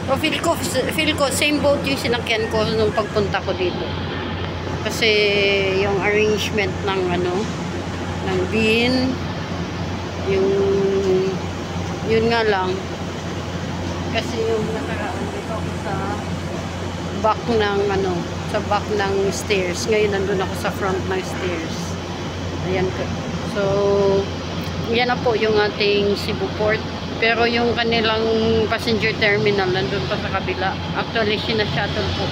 O feel ko same boat yung sinakyan ko nung pagpunta ko dito. Kasi yung arrangement ng ng bin, yung yun nga lang. Kasi yung nakaraan dito ako sa back ng sa back ng stairs. Ngayon nandun ako sa front ng stairs. Ayan po. So, yan na po yung ating Cebu Port. Pero yung kanilang passenger terminal nandun pa sa kabila. Actually, sina-shuttle po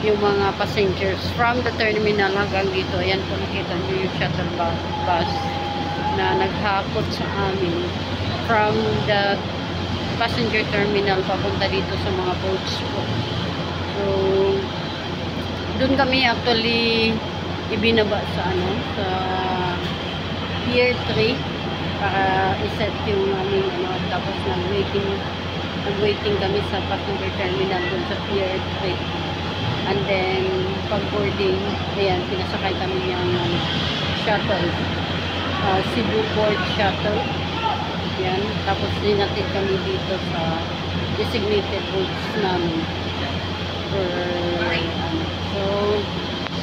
yung mga passengers from the terminal hanggang dito. Ayan po, nakita nyo yung shuttle bus na naghakot sa amin from the passenger terminal papunta dito sa mga boats po. So, dun kami actually ibinaba sa sa Pier 3 para iset yung aming tapos nag-waiting kami sa passenger terminal dun sa Pier 3. And then, pag-boarding, ayan, pinasakay kami yung shuttle. Cebu Port Shuttle. Ayan, tapos dinatid kami dito sa designated boats namin. So,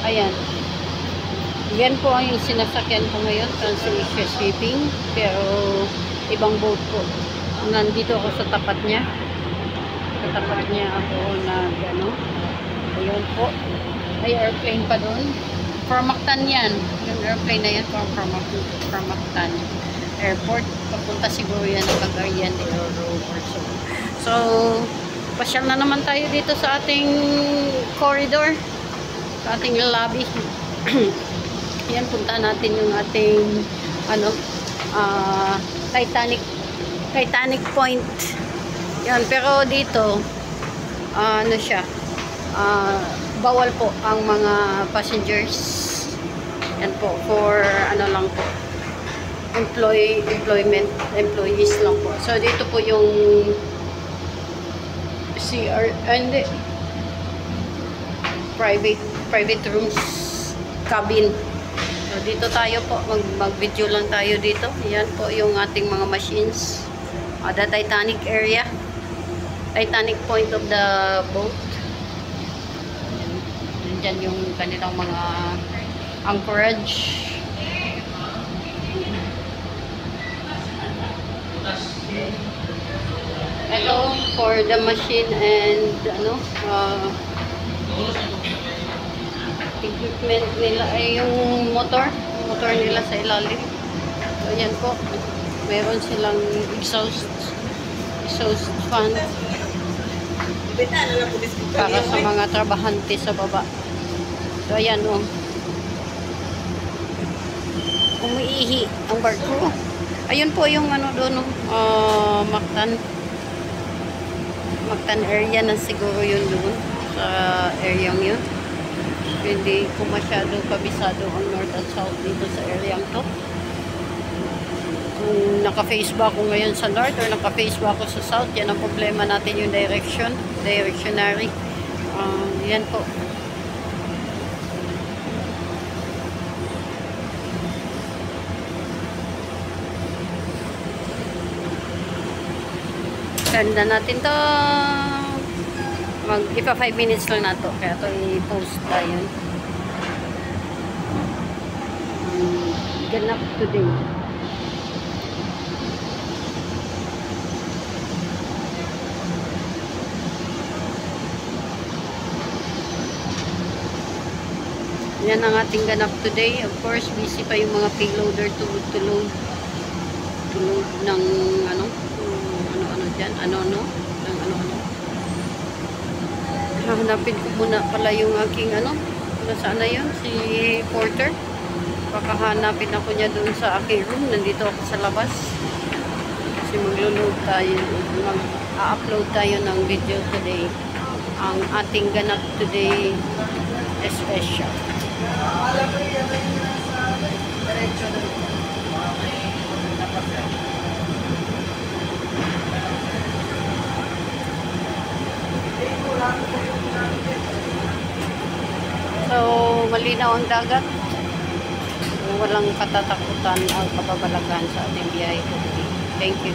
ayan. Yan po ang yung sinasakyan ko ngayon, Trans-Asia Shipping. Pero, ibang boat po. Nandito ako sa tapat niya. Sa tapat niya ako ayun po. May airplane pa doon. From Mactan yan. Yung airplane na yan from Mactan Airport. Papunta siguro yan ng Cagayan de Oro or so. So, pasyal na naman tayo dito sa ating corridor. Sa ating lobby. Yan, punta natin yung ating Titanic Point. Yan, pero dito siya, bawal po ang mga passengers. Yan po, for lang po, employees lang po. So dito po yung CR and private rooms, cabin. So, dito tayo po, mag-video lang tayo dito. Yan po yung ating mga machines. The Titanic area. Titanic point of the boat. Diyan yung kanilang mga anchorage. Ito, for the machine and equipment nila ay yung motor nila sa ilalim. So, ayan po. Meron silang exhaust fan para sa mga trabahante sa baba. So, ayan o. Umiihi ang barko. Ayun po yung doon Mactan area na siguro yun doon sa area yun. Hindi ko masyado kabisado ang north at south dito sa area to. Kung naka-face ba ako ngayon sa north or naka-face ba ako sa south, yan ang problema natin, yung directionary. Yan po. Turn na natin to. Ipa 5 minutes lang na to. Kaya ito i-post tayo. Ganap today. Yan ang ating ganap today. Of course, busy pa yung mga payloader to load ng ano dyan. Hahanapin ko muna pala yung aking nasaan na yun, si Porter. Pakahanapin ako niya doon sa aking room. Nandito ako sa labas. Kasi mag-load tayo, mag-upload tayo ng video today. Ang ating ganap today special. So, malinaw ang dagat. Walang katatakutan o kababalaghan sa ating biyahe. Thank you.